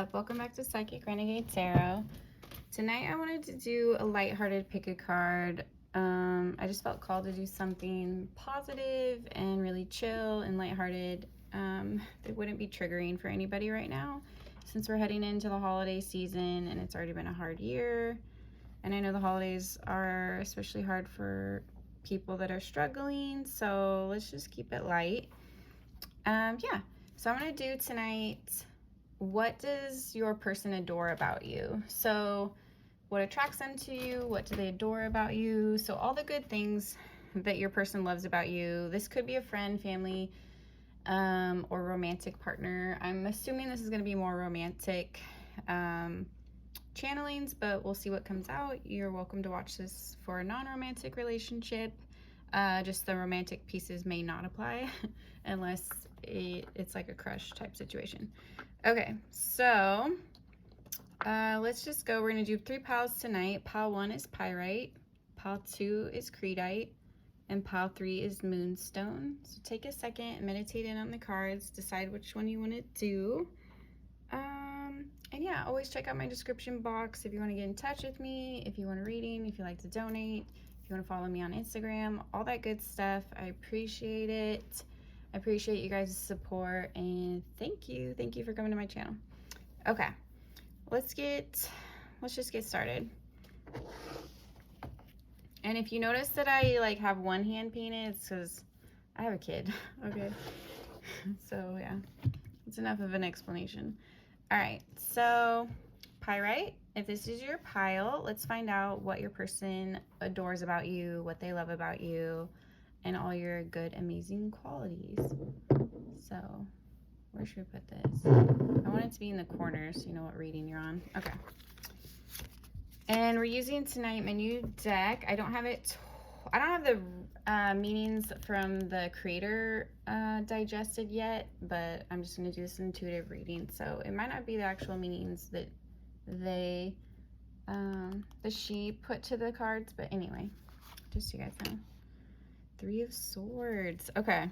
up? Welcome back to Psychic Renegade Tarot. Tonight I wanted to do a lighthearted pick a card. I just felt called to do something positive and really chill and lighthearted. It wouldn't be triggering for anybody right now since we're heading into the holiday season and it's already been a hard year. And I know the holidays are especially hard for people that are struggling, so let's just keep it light. Yeah, so I'm going to do tonight, what does your person adore about you? So what attracts them to you? What do they adore about you? So all the good things that your person loves about you. This could be a friend, family, or romantic partner. I'm assuming this is going to be more romantic channelings, but we'll see what comes out. You're welcome to watch this for a non-romantic relationship. Just the romantic pieces may not apply unless it's like a crush type situation. Okay, so let's just go. We're going to do 3 piles tonight. Pile 1 is pyrite, pile 2 is creedite, and pile 3 is moonstone. So take a second, meditate in on the cards, decide which one you want to do. And yeah, always check out my description box if you want to get in touch with me, if you want a reading, if you like to donate, if you want to follow me on Instagram, all that good stuff. I appreciate it. I appreciate you guys' support, and thank you for coming to my channel. Okay, let's just get started. And if you notice that I like have one hand painted, it's because I have a kid. Okay, so yeah, it's enough of an explanation. All right, so pyrite, if this is your pile, let's find out what your person adores about you, what they love about you, and all your good, amazing qualities. So where should we put this? I want it to be in the corner so you know what reading you're on. Okay. And we're using tonight my new deck. I don't have the meanings from the creator digested yet, but I'm just going to do this intuitive reading. So it might not be the actual meanings that she put to the cards, but anyway, just so you guys know. 3 of Swords. Okay.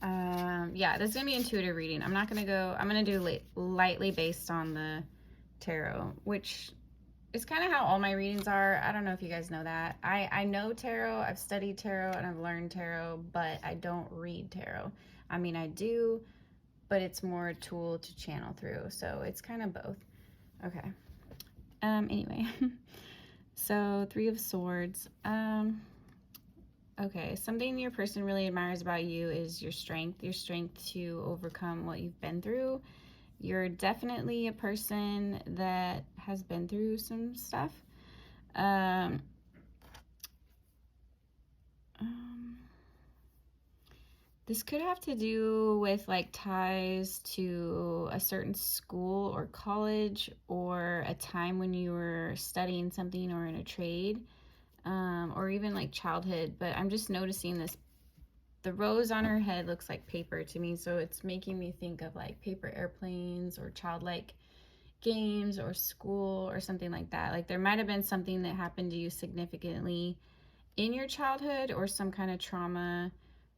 Yeah, this is gonna be intuitive reading. I'm gonna do lightly based on the tarot, which is kind of how all my readings are. I don't know if you guys know that. I know tarot, I've studied tarot, and I've learned tarot, but I don't read tarot. I mean, I do, but it's more a tool to channel through, so it's kind of both. Okay. Anyway, so 3 of Swords. Okay, something your person really admires about you is your strength to overcome what you've been through. You're definitely a person that has been through some stuff. This could have to do with like ties to a certain school or college, or a time when you were studying something or in a trade. Or even like childhood, but I'm just noticing this. The rose on her head looks like paper to me, so it's making me think of like paper airplanes or childlike games or school or something like that. Like there might have been something that happened to you significantly in your childhood, or some kind of trauma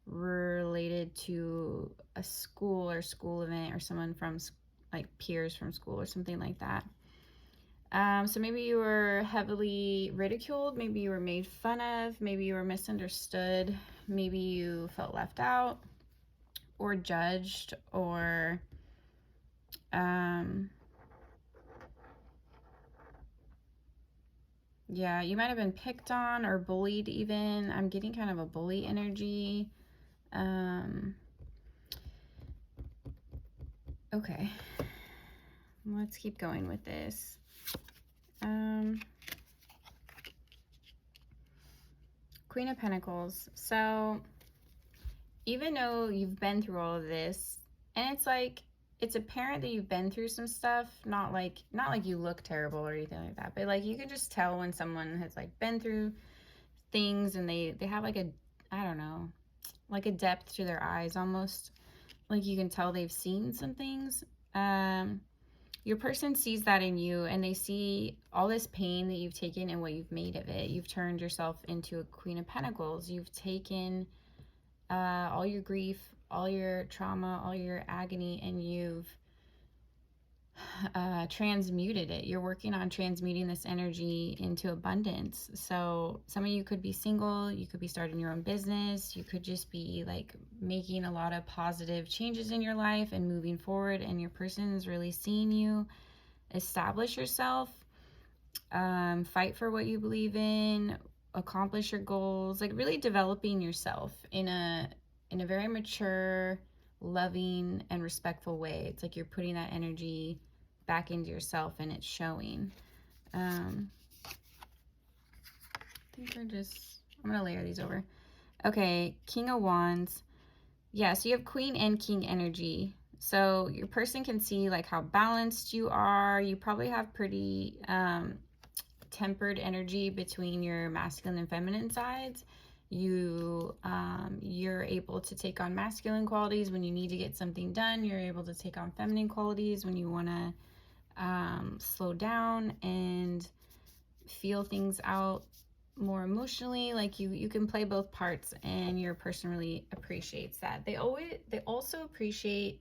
related to a school or school event, or someone from like peers from school or something like that. So maybe you were heavily ridiculed, maybe you were made fun of, maybe you were misunderstood, maybe you felt left out or judged, or yeah, you might have been picked on or bullied even. I'm getting kind of a bully energy. Okay, let's keep going with this. Queen of Pentacles. So even though you've been through all of this, and it's like, it's apparent that you've been through some stuff, not like you look terrible or anything like that, but like you can just tell when someone has like been through things, and they have like I don't know, like a depth to their eyes almost. Like you can tell they've seen some things. Your person sees that in you, and they see all this pain that you've taken and what you've made of it. You've turned yourself into a Queen of Pentacles. You've taken all your grief, all your trauma, all your agony, and you've transmuted it. You're working on transmuting this energy into abundance. So some of you could be single, you could be starting your own business, you could just be like making a lot of positive changes in your life and moving forward, and your person is really seeing you establish yourself, fight for what you believe in, accomplish your goals, like really developing yourself in a very mature, loving, and respectful way. It's like you're putting that energy back into yourself and it's showing. I think I'm gonna layer these over. Okay, King of Wands. Yeah, so you have Queen and King energy. So your person can see like how balanced you are. You probably have pretty tempered energy between your masculine and feminine sides. You're able to take on masculine qualities when you need to get something done. You're able to take on feminine qualities when you want to slow down and feel things out more emotionally. Like you can play both parts, and your person really appreciates that. They also appreciate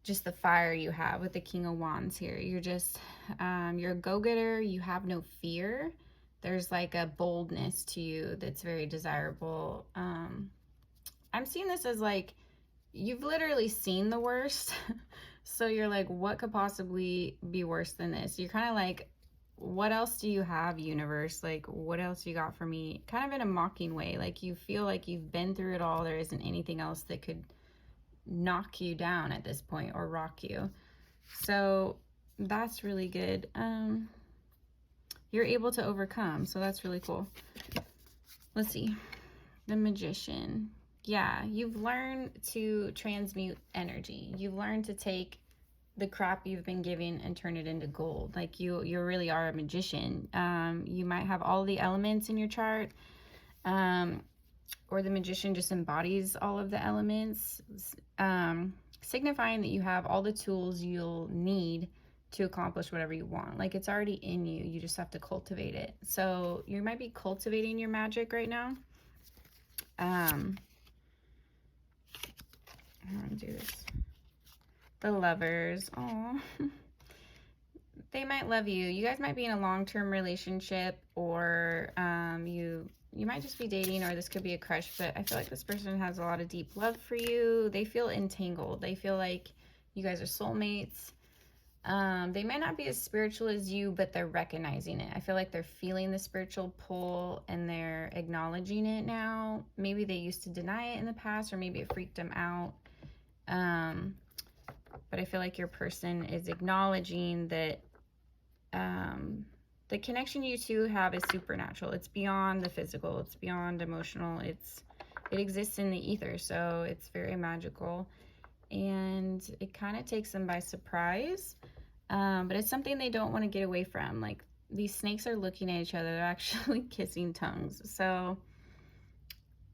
just the fire you have with the King of Wands here. You're just you're a go-getter. You have no fear. There's like a boldness to you that's very desirable. I'm seeing this as like you've literally seen the worst. So you're like, what could possibly be worse than this? You're kind of like, what else do you have, universe? Like, what else you got for me? Kind of in a mocking way. Like you feel like you've been through it all. There isn't anything else that could knock you down at this point or rock you. So that's really good. You're able to overcome. So that's really cool. Let's see. The Magician. Yeah, you've learned to transmute energy. You've learned to take the crap you've been given and turn it into gold. Like you really are a magician. You might have all the elements in your chart, or the Magician just embodies all of the elements, signifying that you have all the tools you'll need to accomplish whatever you want. Like it's already in you. You just have to cultivate it. So you might be cultivating your magic right now. I want to do this. The Lovers. Oh, they might love you. You guys might be in a long-term relationship, or you might just be dating, or this could be a crush, but I feel like this person has a lot of deep love for you. They feel entangled. They feel like you guys are soulmates. They might not be as spiritual as you, but they're recognizing it. I feel like they're feeling the spiritual pull and they're acknowledging it now. Maybe they used to deny it in the past, or maybe it freaked them out. But I feel like your person is acknowledging that the connection you two have is supernatural. It's beyond the physical. It's beyond emotional. It exists in the ether, so it's very magical. And it kind of takes them by surprise. But it's something they don't want to get away from. Like these snakes are looking at each other. They're actually kissing tongues. So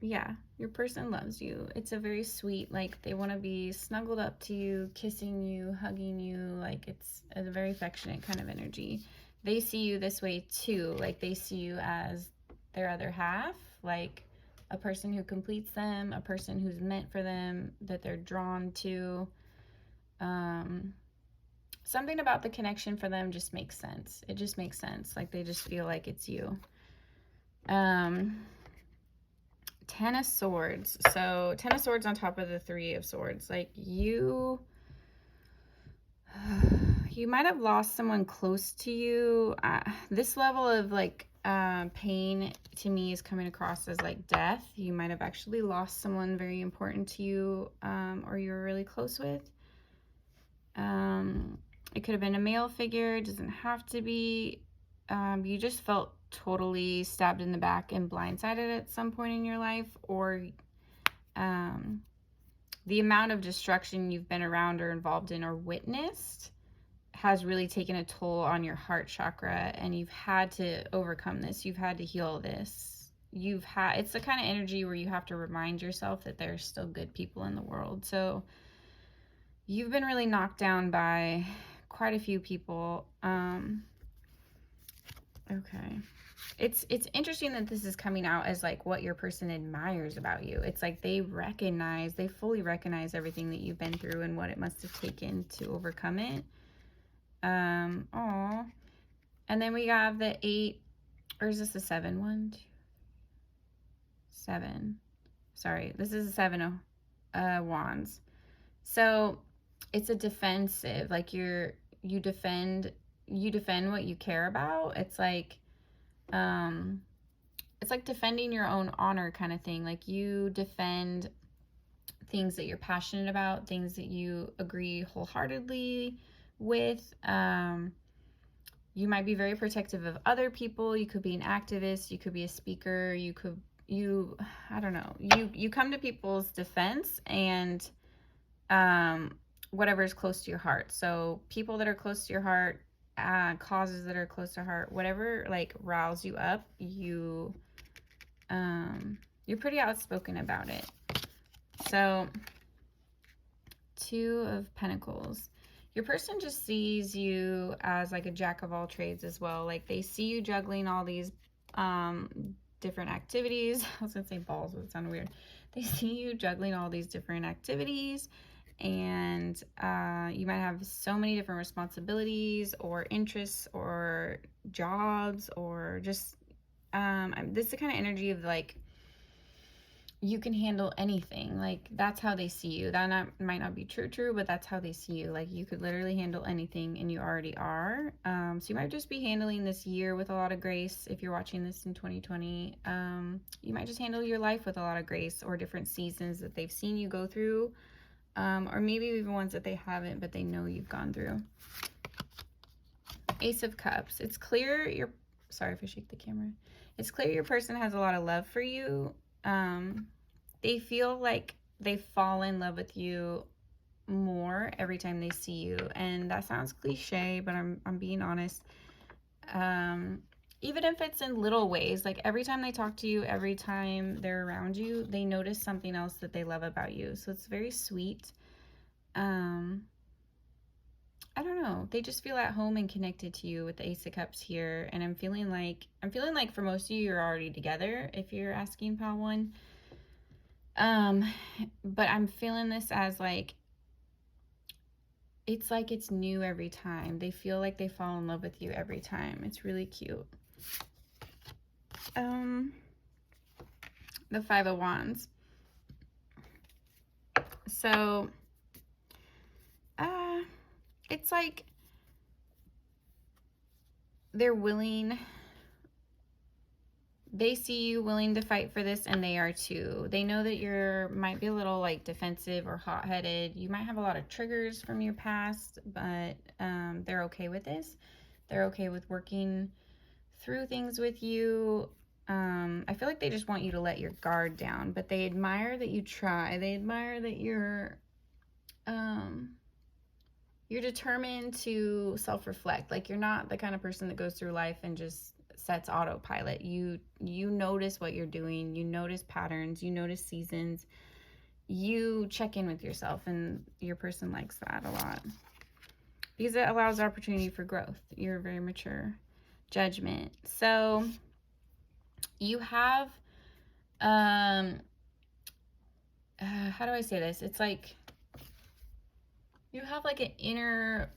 yeah, your person loves you. It's a very sweet, like they want to be snuggled up to you, kissing you, hugging you. Like it's a very affectionate kind of energy. They see you this way too. Like they see you as their other half, like a person who completes them, a person who's meant for them, that they're drawn to. Something about the connection for them just makes sense. It just makes sense. Like they just feel like it's you. Ten of Swords. So 10 of Swords on top of the 3 of Swords. Like you might have lost someone close to you. This level of like pain to me is coming across as like death. You might have actually lost someone very important to you, or you were really close with. It could have been a male figure. It doesn't have to be. You just felt totally stabbed in the back and blindsided at some point in your life, or the amount of destruction you've been around or involved in or witnessed has really taken a toll on your heart chakra, and you've had to overcome this. You've had to heal this. It's the kind of energy where you have to remind yourself that there's still good people in the world. So you've been really knocked down by quite a few people. Okay. It's interesting that this is coming out as like what your person admires about you. It's like they fully recognize everything that you've been through and what it must have taken to overcome it. Oh. And then we have the 8, or is this a 7? 1, 2, 7. Sorry, this is a 7 of wands. So it's a defensive, like you defend what you care about. It's like defending your own honor kind of thing. Like you defend things that you're passionate about, things that you agree wholeheartedly with. You might be very protective of other people. You could be an activist, you could be a speaker, I don't know, you come to people's defense and whatever is close to your heart. So people that are close to your heart, causes that are close to heart, whatever like riles you up, you're pretty outspoken about it. So 2 of Pentacles. Your person just sees you as like a jack of all trades as well. Like they see you juggling all these different activities. I was gonna say balls, but it sounded weird. They see you juggling all these different activities, and you might have so many different responsibilities or interests or jobs, or just this is the kind of energy of like you can handle anything. Like that's how they see you. That might not be true, but that's how they see you. Like you could literally handle anything, and you already are. So you might just be handling this year with a lot of grace. If you're watching this in 2020, you might just handle your life with a lot of grace, or different seasons that they've seen you go through, or maybe even ones that they haven't, but they know you've gone through. Ace of Cups. It's clear sorry if I shake the camera. It's clear your person has a lot of love for you. They feel like they fall in love with you more every time they see you, and that sounds cliche, but I'm being honest. Even if it's in little ways, like every time they talk to you, every time they're around you, they notice something else that they love about you. So it's very sweet. I don't know, they just feel at home and connected to you with the Ace of Cups here. And I'm feeling like for most of you, you're already together if you're asking pile 1. But I'm feeling this as like it's new every time. They feel like they fall in love with you every time. It's really cute. The 5 of Wands. So it's like they're willing, they see you willing to fight for this, and they are too. They know that you're might be a little like defensive or hot-headed. You might have a lot of triggers from your past, but they're okay with this. They're okay with working through things with you. I feel like they just want you to let your guard down, but they admire that you try. They admire that you're determined to self-reflect. Like you're not the kind of person that goes through life and just sets autopilot. You notice what you're doing. You notice patterns. You notice seasons. You check in with yourself, and your person likes that a lot because it allows opportunity for growth. You're very mature. Judgment. So you have how do I say this? It's like you have like an inner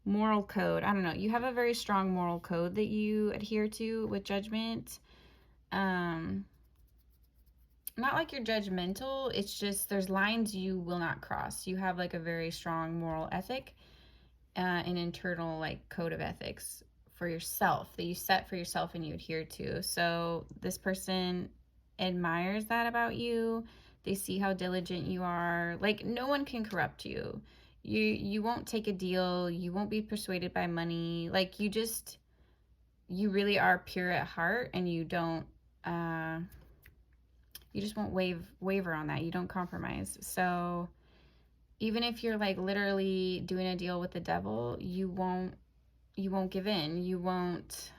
moral code. I don't know. You have a very strong moral code that you adhere to with Judgment. Not like you're judgmental. It's just there's lines you will not cross. You have like a very strong moral ethic, an internal like code of ethics for yourself that you set for yourself and you adhere to. So this person admires that about you. They see how diligent you are. Like no one can corrupt you. You won't take a deal. You won't be persuaded by money. Like you really are pure at heart, and you don't you just won't waver on that. You don't compromise. So even if you're like literally doing a deal with the devil, you won't give in. You won't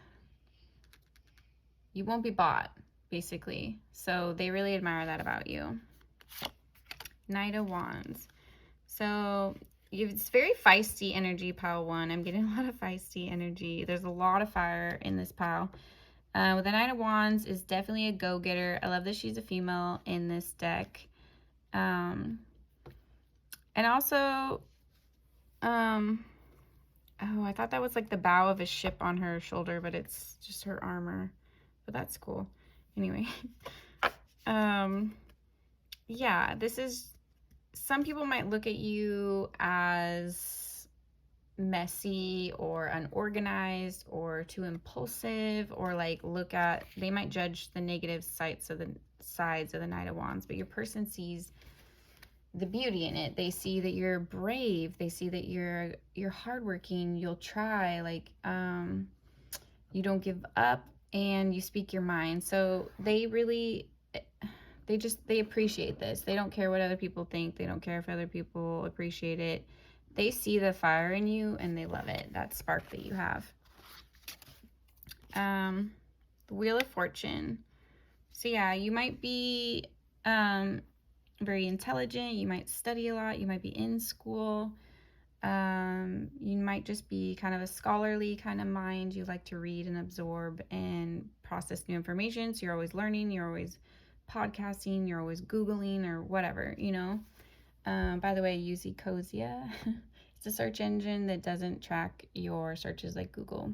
be bought, basically. So they really admire that about you. Knight of Wands. So it's very feisty energy, pile 1. I'm getting a lot of feisty energy. There's a lot of fire in this pile. With the Knight of Wands is definitely a go-getter. I love that she's a female in this deck. And also Oh, I thought that was like the bow of a ship on her shoulder, but it's just her armor. But that's cool. Anyway. Yeah, this is, some people might look at you as messy or unorganized or too impulsive, or like they might judge the negative sides of the Knight of Wands, but your person sees the beauty in it. They see that you're brave. They see that you're hardworking. You'll try, like, you don't give up, and you speak your mind. So they really, they appreciate this. They don't care what other people think. They don't care if other people appreciate it. They see the fire in you and they love it. That spark that you have. The Wheel of Fortune. So yeah, you might be very intelligent. You might study a lot. You might be in school. You might just be kind of a scholarly kind of mind. You like to read and absorb and process new information. So you're always learning. You're always podcasting. You're always Googling or whatever, you know. By the way, use Ecosia. It's a search engine that doesn't track your searches like Google.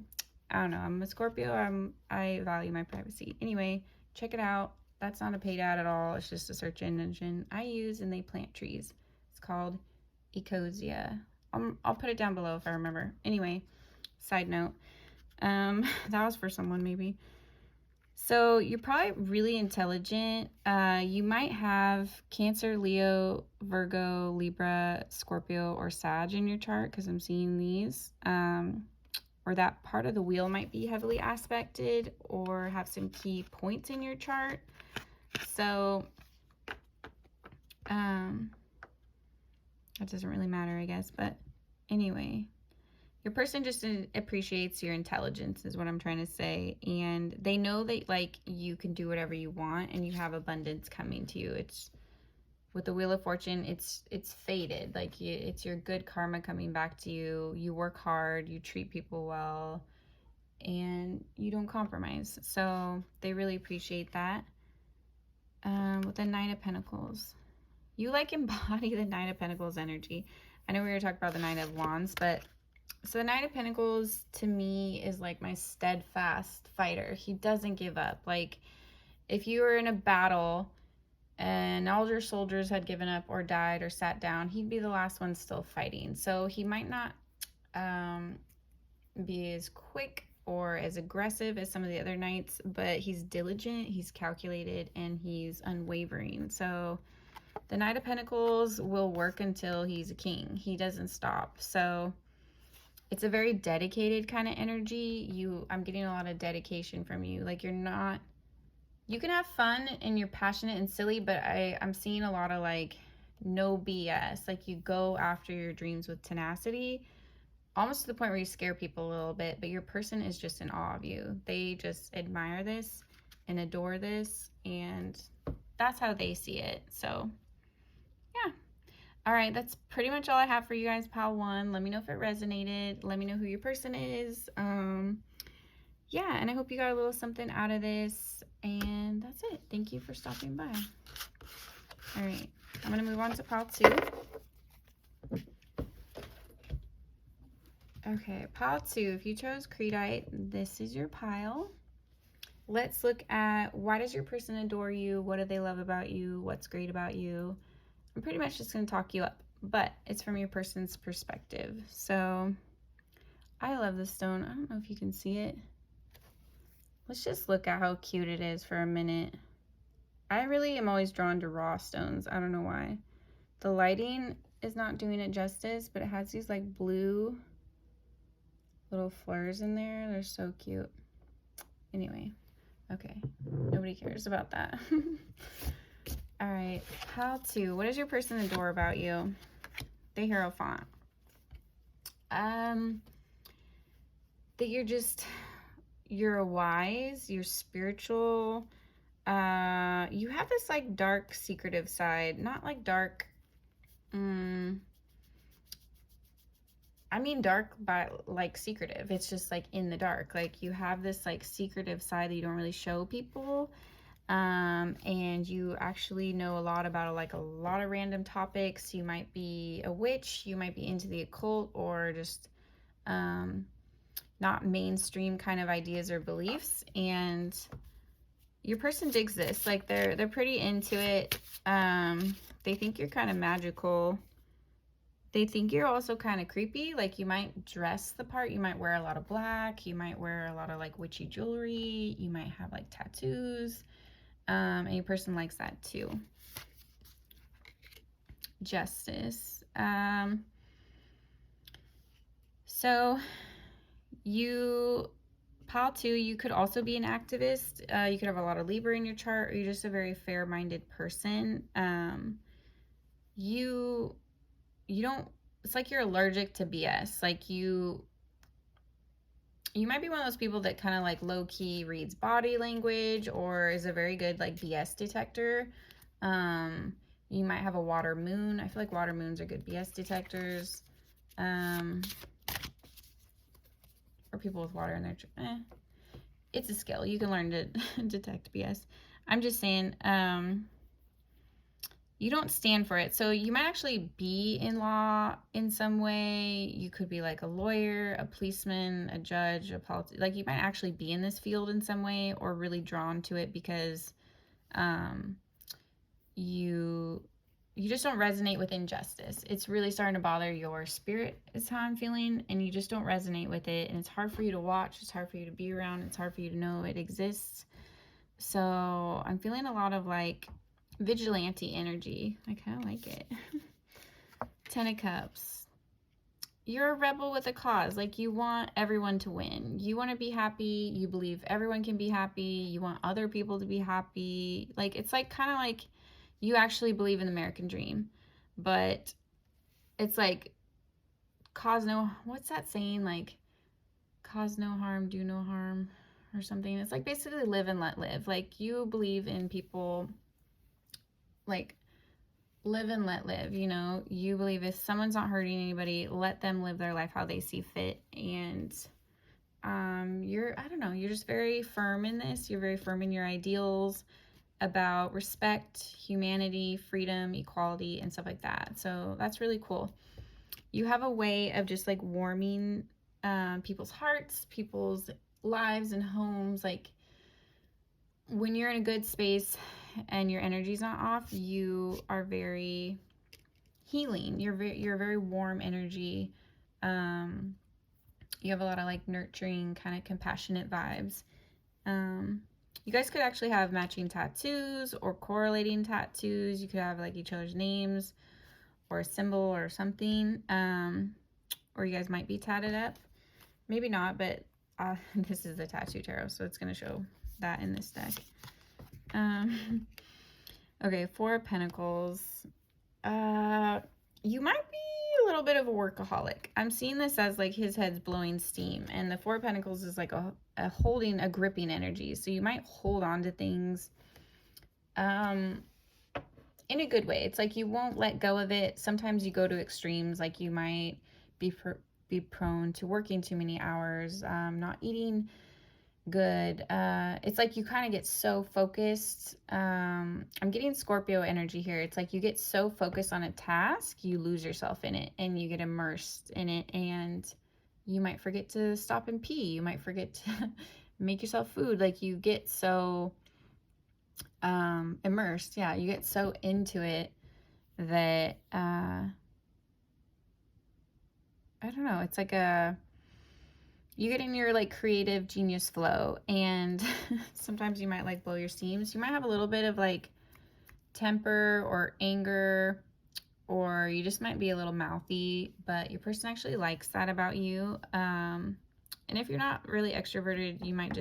I don't know. I'm a Scorpio. I value my privacy. Anyway, check it out. That's not a paid ad at all. It's just a search engine I use, and they plant trees. It's called Ecosia. I'll put it down below if I remember. Anyway, side note. That was for someone maybe. So you're probably really intelligent. You might have Cancer, Leo, Virgo, Libra, Scorpio, or Sag in your chart, because I'm seeing these. Or that part of the wheel might be heavily aspected or have some key points in your chart. So that doesn't really matter, I guess. But anyway, your person just appreciates your intelligence is what I'm trying to say. And they know that, like, you can do whatever you want and you have abundance coming to you. It's with the Wheel of Fortune, it's fated. Like, it's your good karma coming back to you. You work hard, you treat people well, and you don't compromise. So they really appreciate that. With the Knight of Pentacles, you like embody the Knight of Pentacles energy. I know we were talking about the Knight of Wands, but so the Knight of Pentacles to me is like my steadfast fighter. He doesn't give up. Like, if you were in a battle and all your soldiers had given up or died or sat down, he'd be the last one still fighting. So he might not be as quick or as aggressive as some of the other knights, but he's diligent, he's calculated, and he's unwavering. So the Knight of Pentacles will work until he's a king. He doesn't stop. So it's a very dedicated kind of energy. I'm getting a lot of dedication from you. Like, you can have fun and you're passionate and silly, but I'm seeing a lot of like no BS. Like, you go after your dreams with tenacity, almost to the point where you scare people a little bit, but your person is just in awe of you. They just admire this and adore this, and that's how they see it. So yeah. All right, that's pretty much all I have for you guys, Pile 1. Let me know if it resonated. Let me know who your person is. Yeah, and I hope you got a little something out of this. And that's it. Thank you for stopping by. All right, I'm going to move on to Pile 2. Okay, Pile 2. If you chose Creedite, this is your pile. Let's look at, why does your person adore you? What do they love about you? What's great about you? I'm pretty much just going to talk you up, but it's from your person's perspective. So I love this stone. I don't know if you can see it. Let's just look at how cute it is for a minute. I really am always drawn to raw stones. I don't know why. The lighting is not doing it justice, but it has these like blue little flowers in there. They're so cute. Anyway, okay. Nobody cares about that. All right, Pile 2. What does your person adore about you? The Hierophant. That you're wise, you're spiritual. You have this like dark, secretive side. Not like dark. I mean dark, but like secretive. It's just like in the dark. Like, you have this like secretive side that you don't really show people. and you actually know a lot about like a lot of random topics. You might be a witch, you might be into the occult, or just not mainstream kind of ideas or beliefs. And your person digs this. Like they're pretty into it. They think you're kind of magical. They think you're also kind of creepy. Like you might dress the part. You might wear a lot of black. You might wear a lot of like witchy jewelry. You might have like tattoos. And your person likes that too. Justice. So you, pile 2, you could also be an activist. You could have a lot of Libra in your chart, or you're just a very fair-minded person. You don't, it's like you're allergic to BS. Like you might be one of those people that kind of like low-key reads body language, or is a very good like BS detector. You might have a water moon. I feel like water moons are good BS detectors. Or people with water in their it's a skill. You can learn to detect BS. I'm just saying, you don't stand for it. So you might actually be in law in some way. You could be like a lawyer, a policeman, a judge, a politician. Like you might actually be in this field in some way, or really drawn to it because you just don't resonate with injustice. It's really starting to bother your spirit is how I'm feeling, and you just don't resonate with it, and it's hard for you to watch, it's hard for you to be around, it's hard for you to know it exists. So I'm feeling a lot of like vigilante energy. I kind of like it. 10 of Cups. You're a rebel with a cause. Like you want everyone to win. You want to be happy. You believe everyone can be happy. You want other people to be happy. Like it's like kind of like you actually believe in the American dream, but it's like what's that saying? Like cause no harm, do no harm or something. It's like basically live and let live. Like you believe in people, like live and let live, you know. You believe if someone's not hurting anybody, let them live their life how they see fit. And I don't know, you're just very firm in this. You're very firm in your ideals about respect, humanity, freedom, equality, and stuff like that. So that's really cool. You have a way of just like warming people's hearts, people's lives and homes. Like when you're in a good space and your energy's not off, you are very healing. You're a very warm energy. You have a lot of like nurturing, kind of compassionate vibes. You guys could actually have matching tattoos or correlating tattoos. You could have like each other's names or a symbol or something. Or you guys might be tatted up. Maybe not, but this is the tattoo tarot, so it's going to show that in this deck. Okay, 4 of Pentacles. You might be a little bit of a workaholic. I'm seeing this as like his head's blowing steam, and the 4 of Pentacles is like a holding, a gripping energy. So you might hold on to things in a good way. It's like you won't let go of it. Sometimes you go to extremes, like you might be prone to working too many hours, not eating good. It's like you kind of get so focused. I'm getting Scorpio energy here. It's like you get so focused on a task, you lose yourself in it and you get immersed in it, and you might forget to stop and pee. You might forget to make yourself food. Like you get so immersed. Yeah, you get so into it that I don't know. It's like you get in your like creative genius flow, and sometimes you might like blow your steam. So you might have a little bit of like temper or anger, or you just might be a little mouthy, but your person actually likes that about you. And if you're not really extroverted, you might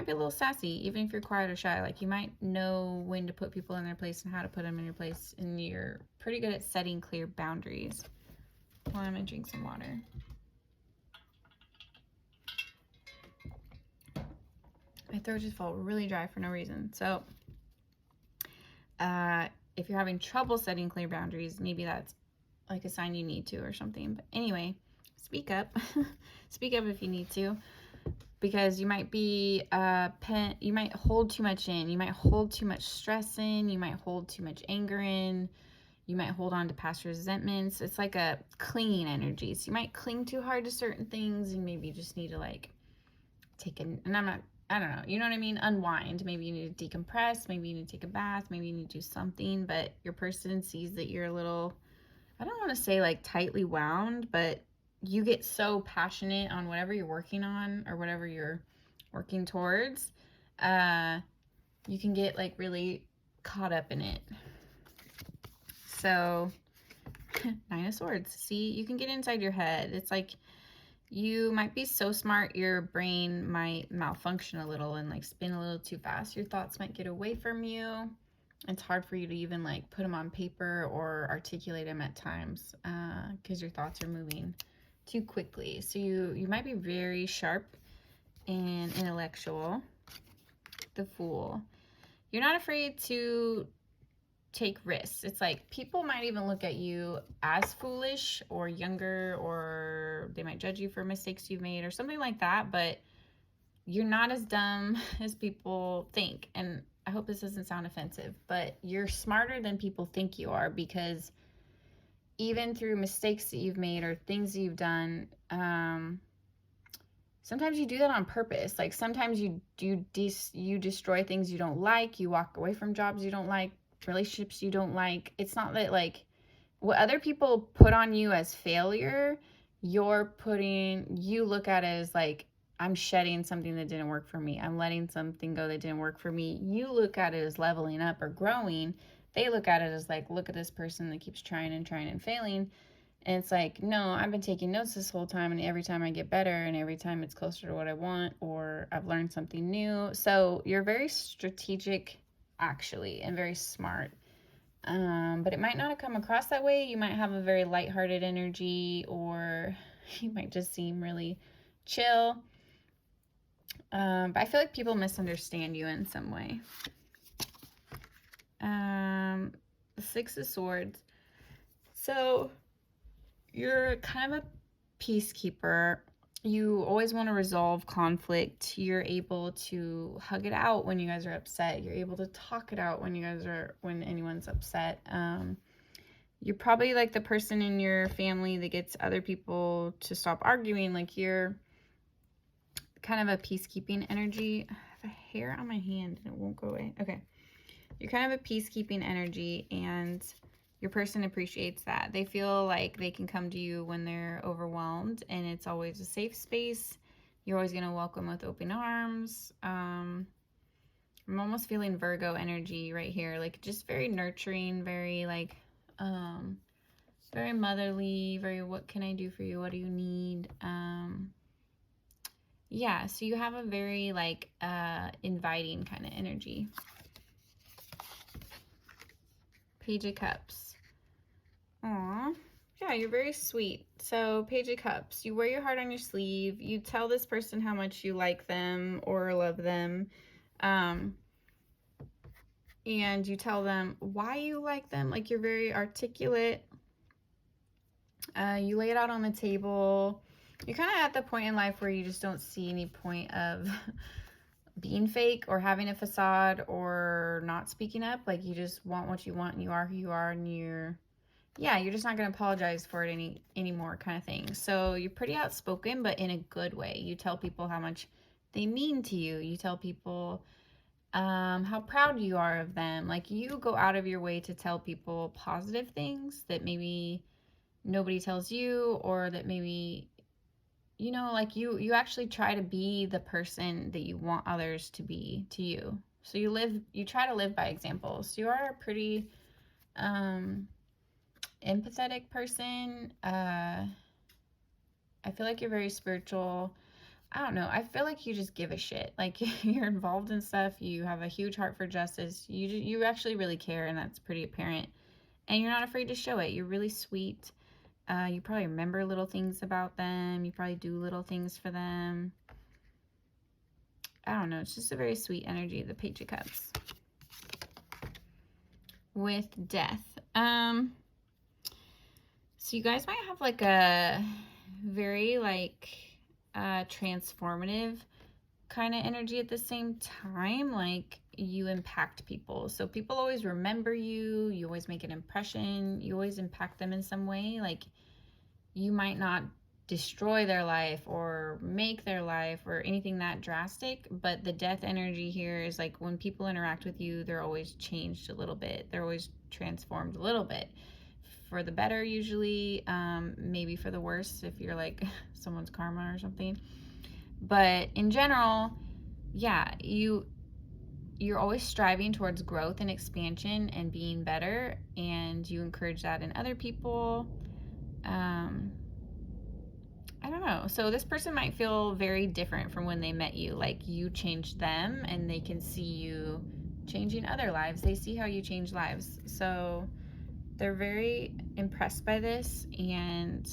be a little sassy, even if you're quiet or shy. Like you might know when to put people in their place and how to put them in your place, and you're pretty good at setting clear boundaries. Well, I'm gonna drink some water. My throat just felt really dry for no reason. So if you're having trouble setting clear boundaries, maybe that's like a sign you need to or something. But anyway, speak up. Speak up if you need to. because you might be you might hold too much in, you might hold too much stress in, you might hold too much anger in, you might hold on to past resentments. It's like a clinging energy. So you might cling too hard to certain things, and maybe you just need to like take an, and I don't know, you know what I mean? Unwind. Maybe you need to decompress, maybe you need to take a bath, maybe you need to do something, but your person sees that you're a little, I don't want to say like tightly wound, but you get so passionate on whatever you're working on or whatever you're working towards, you can get like really caught up in it. So, Nine of Swords. See, you can get inside your head. It's like you might be so smart, your brain might malfunction a little and like spin a little too fast. Your thoughts might get away from you. It's hard for you to even like put them on paper or articulate them at times because your thoughts are moving too quickly. So you might be very sharp and intellectual. The Fool. You're not afraid to take risks. It's like people might even look at you as foolish or younger, or they might judge you for mistakes you've made or something like that, but you're not as dumb as people think. And I hope this doesn't sound offensive, but you're smarter than people think you are, because even through mistakes that you've made or things that you've done, sometimes you do that on purpose. Like sometimes you destroy things you don't like, you walk away from jobs you don't like, relationships you don't like. It's not that like what other people put on you as failure, you look at it as like, I'm shedding something that didn't work for me, I'm letting something go that didn't work for me. You look at it as leveling up or growing. They look at it as like, look at this person that keeps trying and failing. And it's like, no, I've been taking notes this whole time, and every time I get better, and every time it's closer to what I want, or I've learned something new. So you're very strategic, actually, and very smart. But it might not have come across that way. You might have a very lighthearted energy, or you might just seem really chill. But I feel like people misunderstand you in some way. The Six of Swords. So you're kind of a peacekeeper. You always want to resolve conflict. You're able to hug it out when you guys are upset. You're able to talk it out when anyone's upset. You're probably like the person in your family that gets other people to stop arguing. Like you're kind of a peacekeeping energy. I have a hair on my hand and it won't go away. Okay. You're kind of a peacekeeping energy, and your person appreciates that. They feel like they can come to you when they're overwhelmed, and it's always a safe space. You're always going to welcome with open arms. I'm almost feeling Virgo energy right here, like just very nurturing, very like, very motherly, very, what can I do for you? What do you need? Yeah, so you have a very like inviting kind of energy. Page of Cups. Aw. Yeah, you're very sweet. So Page of Cups, you wear your heart on your sleeve. You tell this person how much you like them or love them. And you tell them why you like them. Like you're very articulate. You lay it out on the table. You're kind of at the point in life where you just don't see any point of being fake or having a facade or not speaking up. Like you just want what you want, and you are who you are, and you're just not going to apologize for it anymore kind of thing. So you're pretty outspoken, but in a good way. You tell people how much they mean to you. You tell people how proud you are of them. Like you go out of your way to tell people positive things that maybe nobody tells you, or that maybe, you know, like you actually try to be the person that you want others to be to you. So you try to live by example. So you are a pretty empathetic person. I feel like you're very spiritual. I don't know. I feel like you just give a shit. Like you're involved in stuff. You have a huge heart for justice. You actually really care, and that's pretty apparent. And you're not afraid to show it. You're really sweet. You probably remember little things about them. You probably do little things for them. I don't know. It's just a very sweet energy, the Page of Cups. With Death. So you guys might have like a very like transformative kind of energy at the same time. Like, you impact people. So people always remember you. You always make an impression. You always impact them in some way. Like, you might not destroy their life or make their life or anything that drastic, but the death energy here is like when people interact with you, they're always changed a little bit. They're always transformed a little bit. For the better usually, maybe for the worse if you're like someone's karma or something. But in general, yeah, you're always striving towards growth and expansion and being better, and you encourage that in other people. I don't know. So this person might feel very different from when they met you. Like, you changed them and they can see you changing other lives. They see how you change lives. So they're very impressed by this, and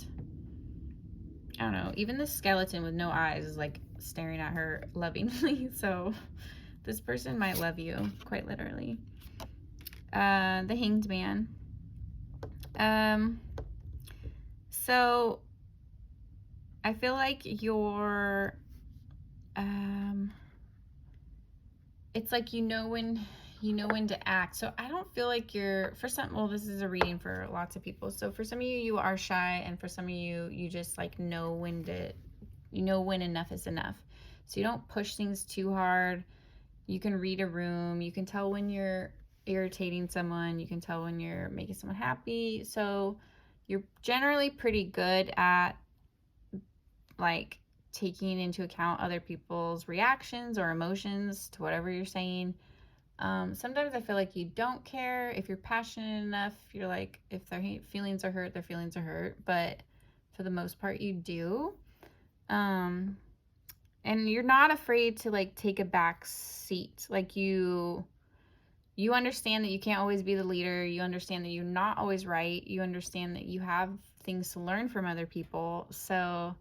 I don't know, even the skeleton with no eyes is like staring at her lovingly. So this person might love you, quite literally. The Hanged Man. So I feel like you're, it's like you know when to act. So I don't feel like you're, for some, well, this is a reading for lots of people. So for some of you, you are shy, and for some of you, you just like know when enough is enough. So you don't push things too hard. You can read a room. You can tell when you're irritating someone. You can tell when you're making someone happy. So you're generally pretty good at like taking into account other people's reactions or emotions to whatever you're saying. Sometimes I feel like you don't care. If you're passionate enough, you're like, if their feelings are hurt, their feelings are hurt. But for the most part, you do. And you're not afraid to like take a back seat. Like, you understand that you can't always be the leader. You understand that you're not always right. You understand that you have things to learn from other people. So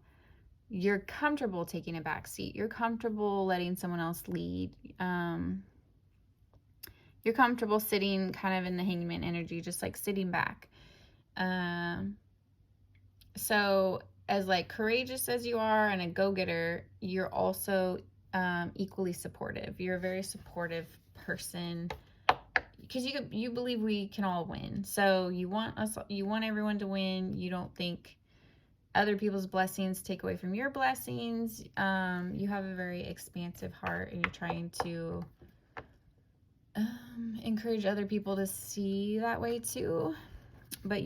you're comfortable taking a back seat. You're comfortable letting someone else lead. You're comfortable sitting kind of in the hangman energy, just like sitting back. So as like courageous as you are and a go-getter, you're also equally supportive. You're a very supportive person because you believe we can all win. So you want everyone to win. You don't think other people's blessings take away from your blessings. You have a very expansive heart, and you're trying to encourage other people to see that way too. But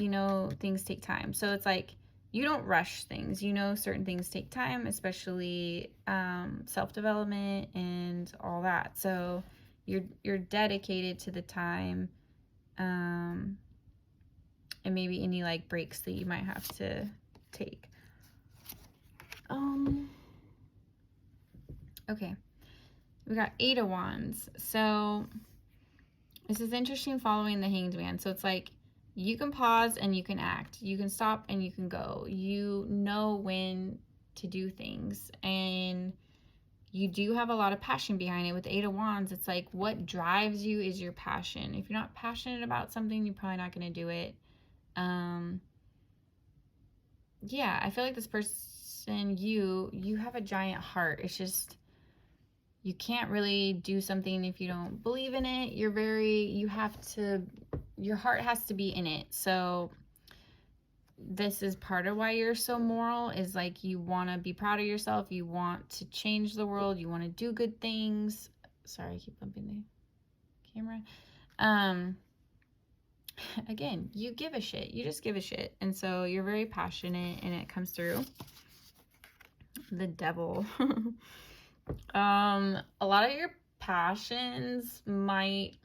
things take time. So it's like you don't rush things. Certain things take time, especially self-development and all that. So you're dedicated to the time, and maybe any like breaks that you might have to take. Okay, we got 8 of Wands. So this is interesting, following the Hanged Man. So it's like you can pause and you can act. You can stop and you can go. You know when to do things, and you do have a lot of passion behind it. With 8 of Wands, it's like what drives you is your passion. If you're not passionate about something, you're probably not going to do it. Yeah, I feel like this person, you have a giant heart. It's just you can't really do something if you don't believe in it. Your heart has to be in it. So this is part of why you're so moral, is like you want to be proud of yourself. You want to change the world. You want to do good things. Sorry, I keep bumping the camera. Again, you give a shit. You just give a shit. And so you're very passionate, and it comes through. The Devil. A lot of your passions might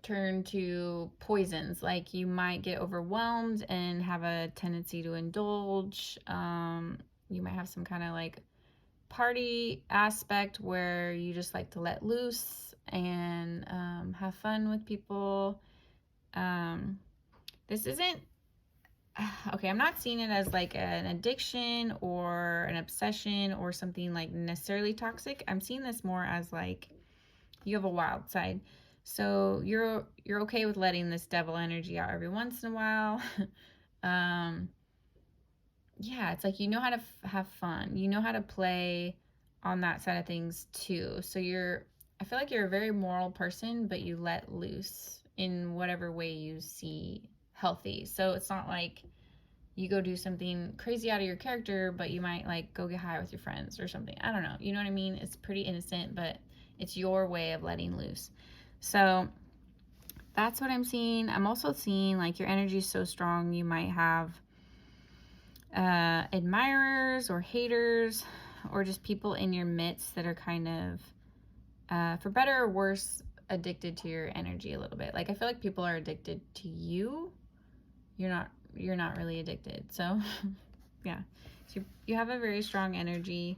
turn to poisons. Like, you might get overwhelmed and have a tendency to indulge. You might have some kind of like party aspect where you just like to let loose and have fun with people. This isn't okay, I'm not seeing it as like an addiction or an obsession or something like necessarily toxic. I'm seeing this more as like you have a wild side. So you're okay with letting this devil energy out every once in a while. Yeah, it's like you know how to have fun. You know how to play on that side of things too. So I feel like you're a very moral person, but you let loose in whatever way you see healthy. So it's not like you go do something crazy out of your character, but you might like go get high with your friends or something. I don't know. You know what I mean? It's pretty innocent, but it's your way of letting loose. So that's what I'm seeing. I'm also seeing like your energy is so strong, you might have admirers or haters or just people in your midst that are kind of, for better or worse, addicted to your energy a little bit. Like I feel like people are addicted to you. You're not really addicted. So yeah, so you have a very strong energy.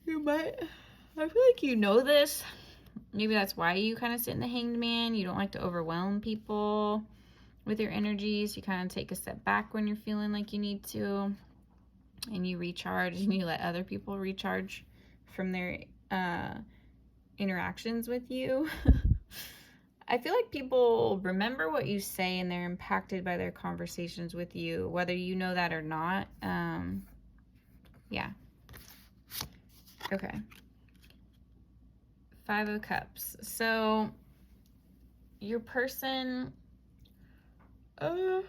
You might, I feel like you know this. Maybe that's why you kind of sit in the Hanged Man. You don't like to overwhelm people with your energy, so you kind of take a step back when you're feeling like you need to, and you recharge, and you let other people recharge from their interactions with you. I feel like people remember what you say, and they're impacted by their conversations with you, whether you know that or not. Yeah. Okay. 5 of Cups. So your person, I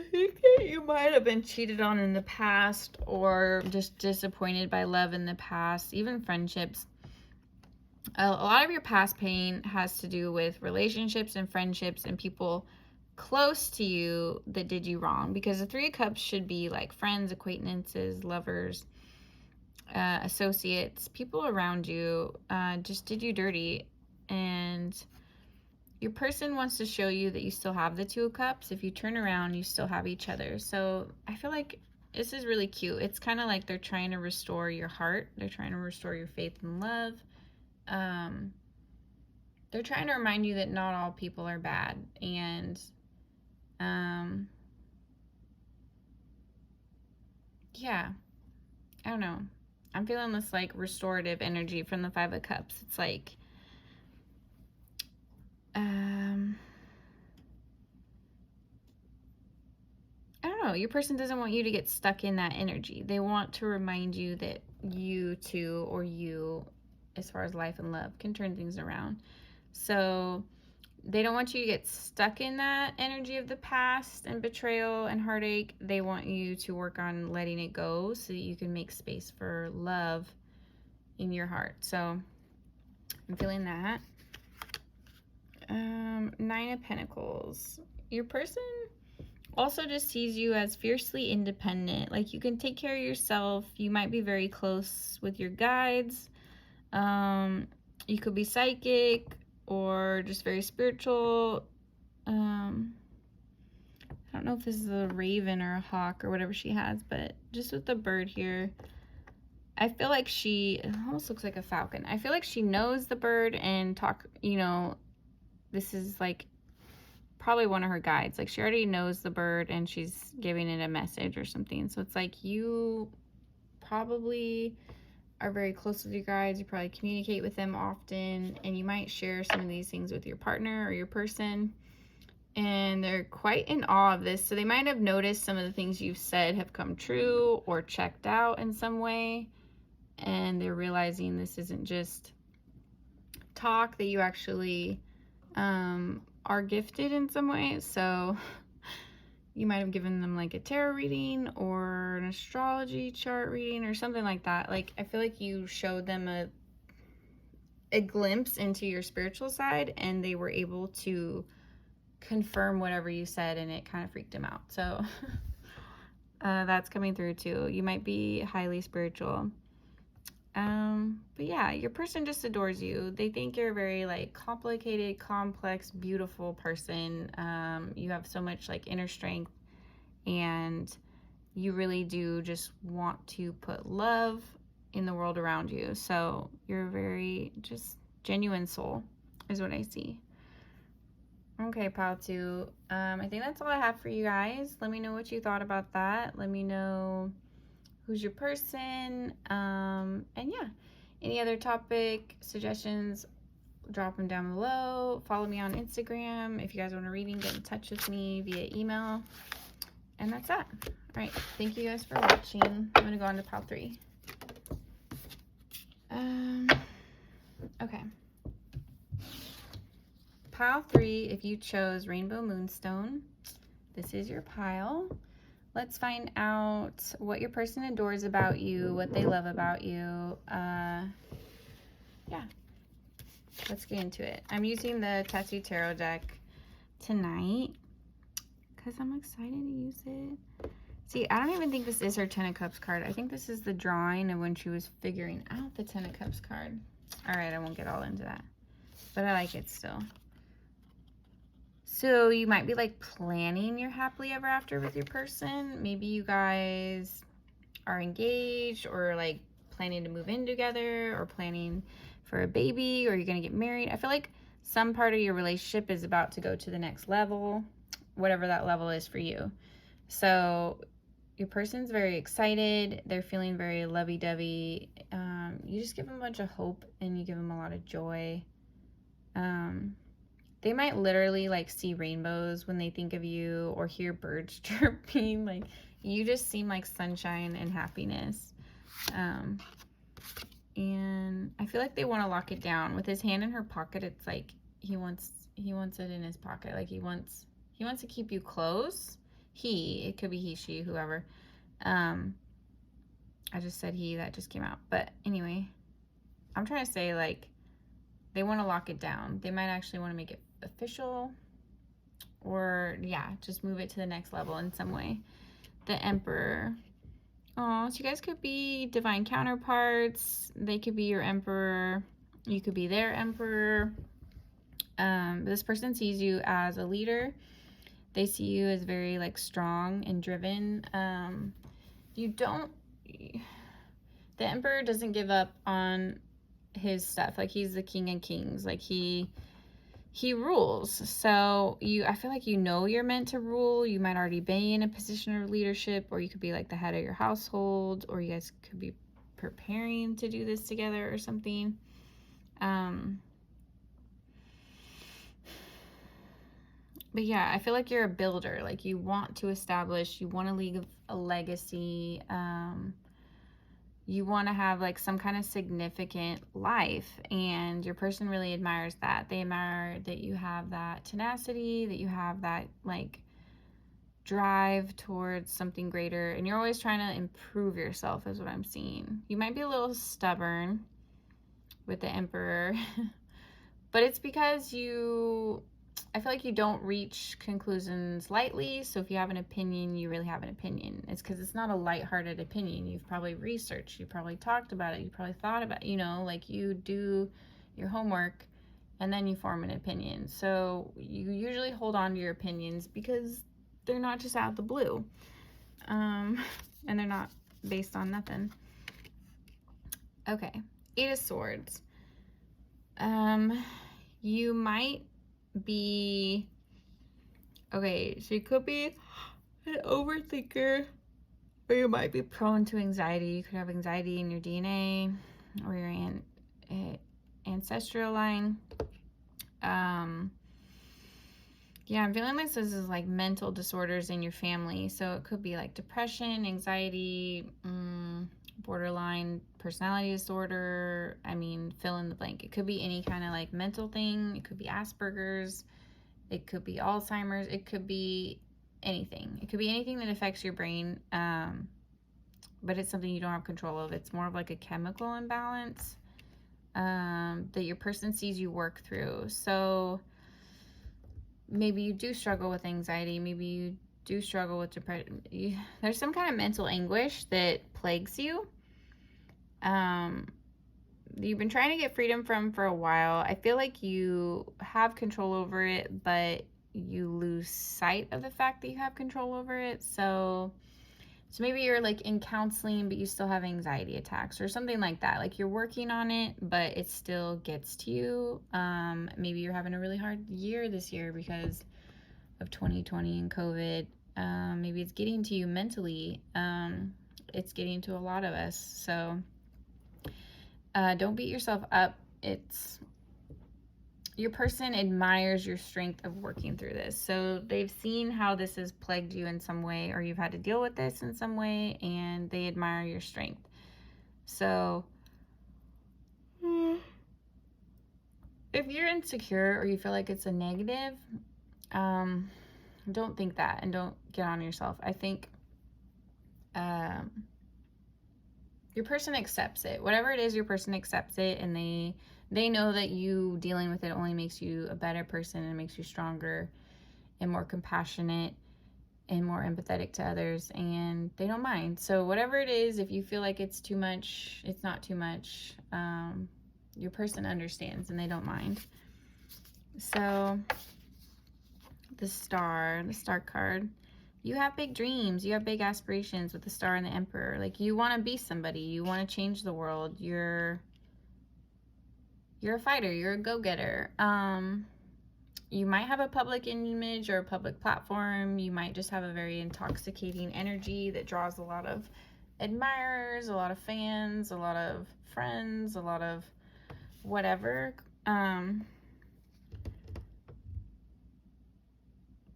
think that you might have been cheated on in the past, or just disappointed by love in the past, even friendships. A lot of your past pain has to do with relationships and friendships and people close to you that did you wrong, because the 3 of Cups should be like friends, acquaintances, lovers, associates, people around you just did you dirty, and your person wants to show you that you still have the 2 of Cups. If you turn around, you still have each other. So I feel like this is really cute. It's kind of like they're trying to restore your heart. They're trying to restore your faith and love. They're trying to remind you that not all people are bad. And yeah, I don't know. I'm feeling this like restorative energy from the 5 of Cups. It's like I don't know, your person doesn't want you to get stuck in that energy. They want to remind you that you too, or you, as far as life and love, can turn things around. So they don't want you to get stuck in that energy of the past and betrayal and heartache. They want you to work on letting it go so that you can make space for love in your heart. So I'm feeling that. 9 of Pentacles. Your person also just sees you as fiercely independent. Like you can take care of yourself. You might be very close with your guides. You could be psychic or just very spiritual. I don't know if this is a raven or a hawk or whatever she has, but just with the bird here, I feel like it almost looks like a falcon. I feel like she knows the bird and this is like probably one of her guides. Like she already knows the bird and she's giving it a message or something. So it's like you probably are very close with your guides. You probably communicate with them often, and you might share some of these things with your partner or your person. And they're quite in awe of this. So they might have noticed some of the things you've said have come true or checked out in some way. And they're realizing this isn't just talk, that you actually are gifted in some way. So you might have given them like a tarot reading or an astrology chart reading or something like that. Like I feel like you showed them a glimpse into your spiritual side, and they were able to confirm whatever you said, and it kind of freaked them out. So that's coming through too. You might be highly spiritual. But yeah, your person just adores you. They think you're a very like complicated, complex, beautiful person. You have so much like inner strength, and you really do just want to put love in the world around you. So you're a very just genuine soul is what I see. Okay, pile 2. I think that's all I have for you guys. Let me know what you thought about that. Let me know who's your person. And yeah, any other topic suggestions, drop them down below. Follow me on Instagram. If you guys want a reading, get in touch with me via email. And that's that. All right. Thank you guys for watching. I'm going to go on to pile 3. Okay. Pile 3, if you chose Rainbow Moonstone, this is your pile. Let's find out what your person adores about you, what they love about you. Yeah. Let's get into it. I'm using the Tattoo Tarot deck tonight because I'm excited to use it. See, I don't even think this is her Ten of Cups card. I think this is the drawing of when she was figuring out the Ten of Cups card. All right, I won't get all into that, but I like it still. So you might be like planning your happily ever after with your person. Maybe you guys are engaged or like planning to move in together or planning for a baby, or you're going to get married. I feel like some part of your relationship is about to go to the next level, whatever that level is for you. So your person's very excited. They're feeling very lovey-dovey. You just give them a bunch of hope and you give them a lot of joy. They might literally like see rainbows when they think of you or hear birds chirping. Like, you just seem like sunshine and happiness. And I feel like they want to lock it down. With his hand in her pocket, it's like he wants it in his pocket. Like he wants to keep you close. It could be he, she, whoever. I just said he, that just came out. But anyway, I'm trying to say like they want to lock it down. They might actually want to make it official, or yeah, just move it to the next level in some way. The Emperor. Oh, so you guys could be divine counterparts. They could be your emperor. You could be their emperor. This person sees you as a leader. They see you as very like strong and driven. The Emperor doesn't give up on his stuff. Like, he's the king of kings. Like, he rules. So I feel like you're meant to rule. You might already be in a position of leadership, or you could be like the head of your household, or you guys could be preparing to do this together or something. But yeah, I feel like you're a builder. Like, you want to leave a legacy. You want to have like some kind of significant life, and your person really admires that. They admire that you have that tenacity, that you have that like drive towards something greater, and you're always trying to improve yourself is what I'm seeing. You might be a little stubborn with the Emperor, but it's because I feel like you don't reach conclusions lightly. So if you have an opinion, you really have an opinion. It's because it's not a lighthearted opinion. You've probably researched, you probably talked about it, you probably thought about it, like you do your homework and then you form an opinion. So you usually hold on to your opinions because they're not just out of the blue. And they're not based on nothing. Okay, 8 of Swords. You might be, okay, so you could be an overthinker, or you might be prone to anxiety. You could have anxiety in your DNA or your ancestral line. Yeah, I'm feeling like this is like mental disorders in your family. So it could be like depression, anxiety, borderline personality disorder. I mean, fill in the blank. It could be any kind of like mental thing. It could be Asperger's. It could be Alzheimer's. It could be anything. It could be anything that affects your brain, but it's something you don't have control of. It's more of like a chemical imbalance that your person sees you work through. So maybe you do struggle with anxiety. Maybe you do struggle with depression. There's some kind of mental anguish that plagues you. You've been trying to get freedom from for a while. I feel like you have control over it, but you lose sight of the fact that you have control over it. So maybe you're like in counseling, but you still have anxiety attacks or something like that. Like, you're working on it, but it still gets to you. Maybe you're having a really hard year this year because of 2020 and COVID. Maybe it's getting to you mentally. It's getting to a lot of us. So don't beat yourself up. your person admires your strength of working through this. So they've seen how this has plagued you in some way, or you've had to deal with this in some way, and they admire your strength. So if you're insecure or you feel like it's a negative, don't think that and don't get on yourself. I think your person accepts it. Whatever it is, your person accepts it, and they know that you dealing with it only makes you a better person and makes you stronger and more compassionate and more empathetic to others, and they don't mind. So whatever it is, if you feel like it's too much, it's not too much. Your person understands and they don't mind. So the star card. You have big dreams, you have big aspirations with the star and the emperor. Like, you want to be somebody, you want to change the world. You're a fighter, you're a go-getter. You might have a public image or a public platform. You might just have a very intoxicating energy that draws a lot of admirers, a lot of fans, a lot of friends, a lot of whatever.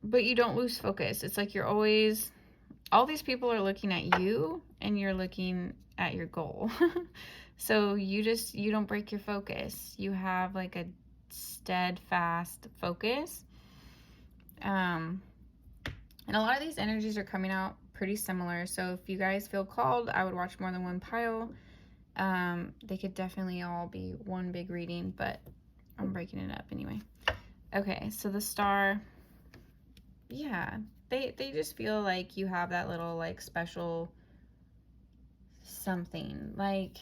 But you don't lose focus. It's like you're always, all these people are looking at you and you're looking at your goal. So you don't break your focus. You have like a steadfast focus. And a lot of these energies are coming out pretty similar. So if you guys feel called, I would watch more than one pile. They could definitely all be one big reading, but I'm breaking it up anyway. Okay, so the star, yeah, they just feel like you have that little like special something. Like,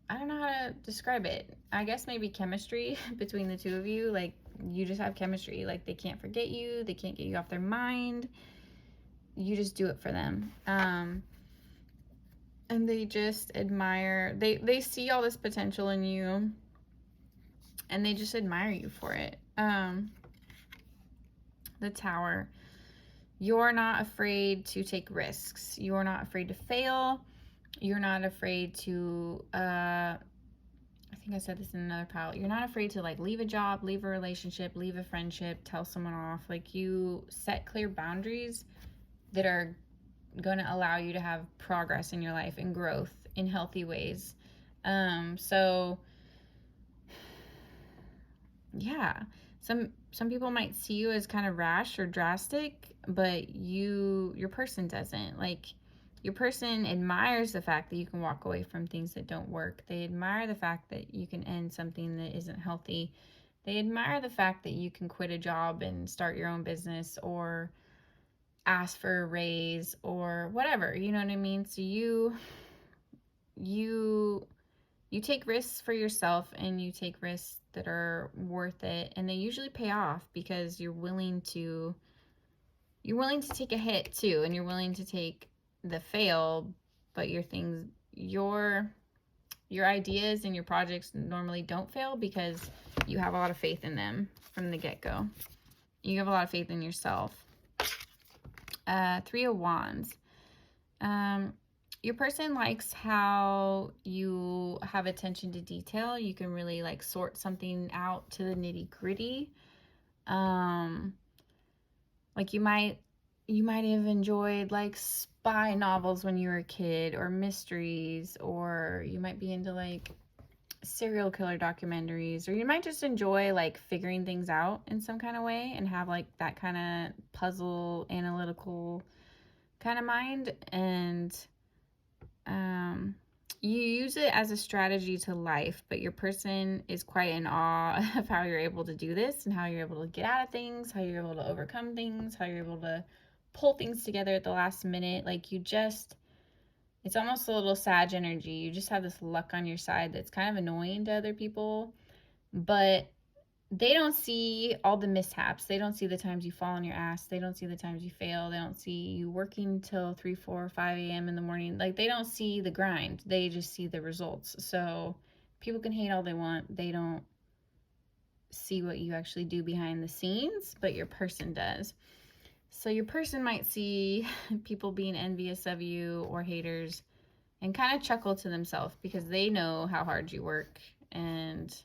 I don't know how to describe it. I guess maybe chemistry between the two of you. Like, you just have chemistry. Like, they can't forget you. They can't get you off their mind. You just do it for them. And they just admire, they see all this potential in you, and they just admire you for it. The Tower. You're not afraid to take risks. You're not afraid to fail. You're not afraid to, I think I said this in another pile. You're not afraid to like leave a job, leave a relationship, leave a friendship, tell someone off. Like, you set clear boundaries that are going to allow you to have progress in your life and growth in healthy ways. So yeah, some people might see you as kind of rash or drastic, but your person doesn't. Like, your person admires the fact that you can walk away from things that don't work. They admire the fact that you can end something that isn't healthy. They admire the fact that you can quit a job and start your own business, or ask for a raise, or whatever, you know what I mean? So you take risks for yourself, and you take risks that are worth it, and they usually pay off because you're willing to take a hit too, and you're willing to take the fail, but your ideas and your projects normally don't fail because you have a lot of faith in them from the get-go. You have a lot of faith in yourself. Three of Wands. Your person likes how you have attention to detail. You can really like sort something out to the nitty-gritty. Like, you might have enjoyed like spy novels when you were a kid, or mysteries, or you might be into like serial killer documentaries, or you might just enjoy like figuring things out in some kind of way and have like that kind of puzzle analytical kind of mind. And you use it as a strategy to life, but your person is quite in awe of how you're able to do this, and how you're able to get out of things, how you're able to overcome things, how you're able to pull things together at the last minute. Like, it's almost a little Sag energy. You just have this luck on your side that's kind of annoying to other people, but they don't see all the mishaps. They don't see the times you fall on your ass. They don't see the times you fail. They don't see you working till 3, 4, 5 a.m. in the morning. Like, they don't see the grind. They just see the results. So people can hate all they want. They don't see what you actually do behind the scenes, but your person does. So your person might see people being envious of you or haters and kind of chuckle to themselves because they know how hard you work. And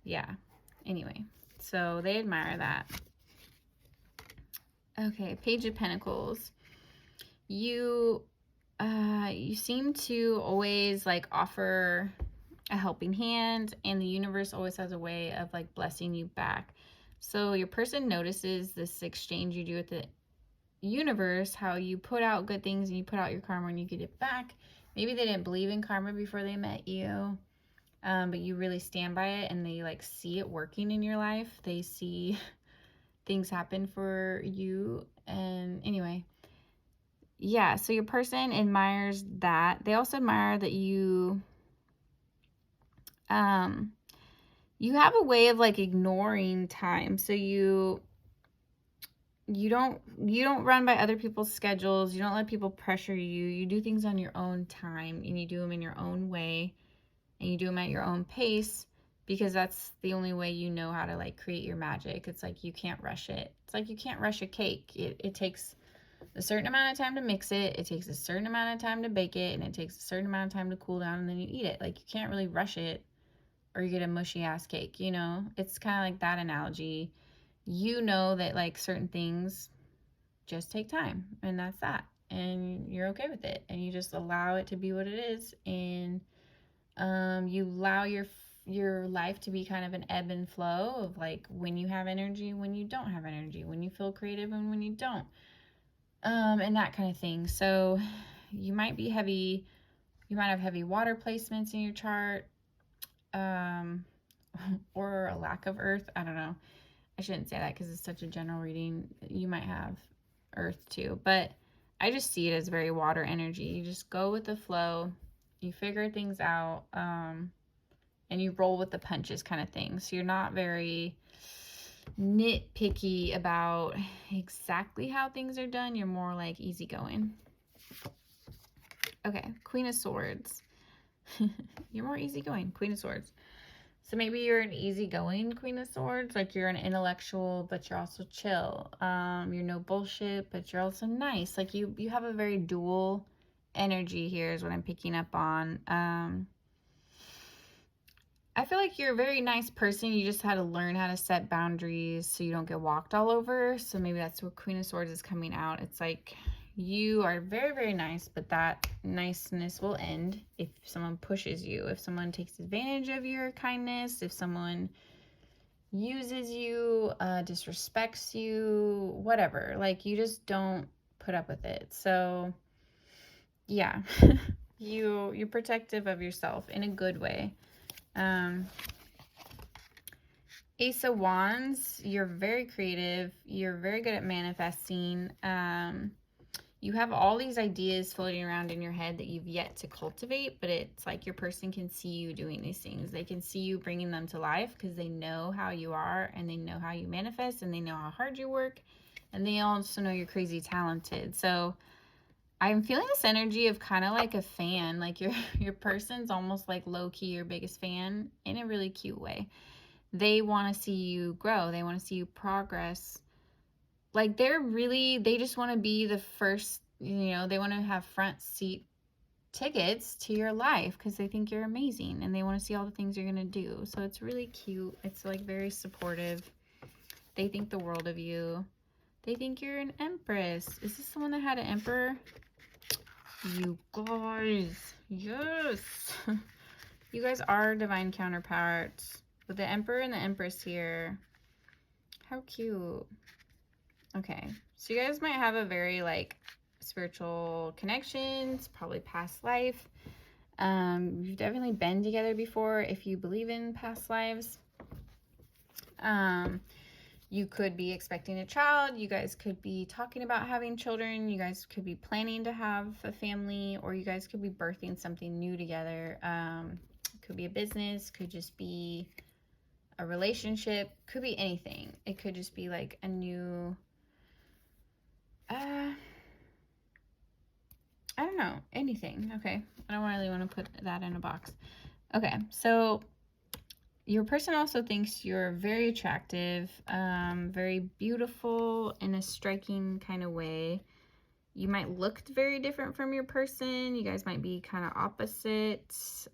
yeah. Anyway, so they admire that. Okay, Page of Pentacles. You seem to always like offer a helping hand, and the universe always has a way of like blessing you back. So your person notices this exchange you do with the universe, how you put out good things and you put out your karma and you get it back. Maybe they didn't believe in karma before they met you, but you really stand by it, and they like see it working in your life. They see things happen for you. And anyway, yeah, so your person admires that. They also admire that you have a way of like ignoring time. So you don't run by other people's schedules. You don't let people pressure you. You do things on your own time, and you do them in your own way, and you do them at your own pace, because that's the only way you know how to like create your magic. It's like you can't rush it. It's like you can't rush a cake. It takes a certain amount of time to mix it. It takes a certain amount of time to bake it, and it takes a certain amount of time to cool down, and then you eat it. Like you can't really rush it, or you get a mushy ass cake, you know? It's kind of like that analogy. You know that like certain things just take time, and that's that. And you're okay with it, and you just allow it to be what it is. And you allow your life to be kind of an ebb and flow of like when you have energy, when you don't have energy, when you feel creative and when you don't, and that kind of thing. So you might be heavy, you might have heavy water placements in your chart, or a lack of earth. I don't know. I shouldn't say that because it's such a general reading. You might have earth too, but I just see it as very water energy. You just go with the flow, you figure things out, and you roll with the punches kind of thing. So you're not very nitpicky about exactly how things are done. You're more like easygoing. Okay, Queen of Swords. You're more easygoing, Queen of Swords. So maybe you're an easygoing Queen of Swords, like you're an intellectual, but you're also chill. You're no bullshit, but you're also nice. Like you have a very dual energy here is what I'm picking up on. I feel like you're a very nice person. You just had to learn how to set boundaries so you don't get walked all over. So maybe that's where Queen of Swords is coming out. It's like you are very, very nice, but that niceness will end if someone pushes you, if someone takes advantage of your kindness, if someone uses you, disrespects you, whatever. Like you just don't put up with it. So yeah, you're protective of yourself in a good way. Ace of Wands, you're very creative. You're very good at manifesting. You have all these ideas floating around in your head that you've yet to cultivate, but it's like your person can see you doing these things. They can see you bringing them to life because they know how you are, and they know how you manifest, and they know how hard you work, and they also know you're crazy talented. So I'm feeling this energy of kind of like a fan, like your person's almost like low-key your biggest fan in a really cute way. They want to see you grow. They want to see you progress. Like they just want to be the first, they want to have front seat tickets to your life because they think you're amazing, and they want to see all the things you're going to do. So it's really cute. It's like very supportive. They think the world of you. They think you're an empress. Is this someone that had an emperor? You guys, yes. You guys are divine counterparts with the emperor and the empress here. How cute. Okay, so you guys might have a very like spiritual connections, probably past life. You've definitely been together before if you believe in past lives. You could be expecting a child. You guys could be talking about having children. You guys could be planning to have a family, or you guys could be birthing something new together. It could be a business, could just be a relationship, could be anything. It could just be like a new, I don't know, anything. Okay, I don't really want to put that in a box. Okay, so your person also thinks you're very attractive, very beautiful in a striking kind of way. You might look very different from your person. You guys might be kind of opposites.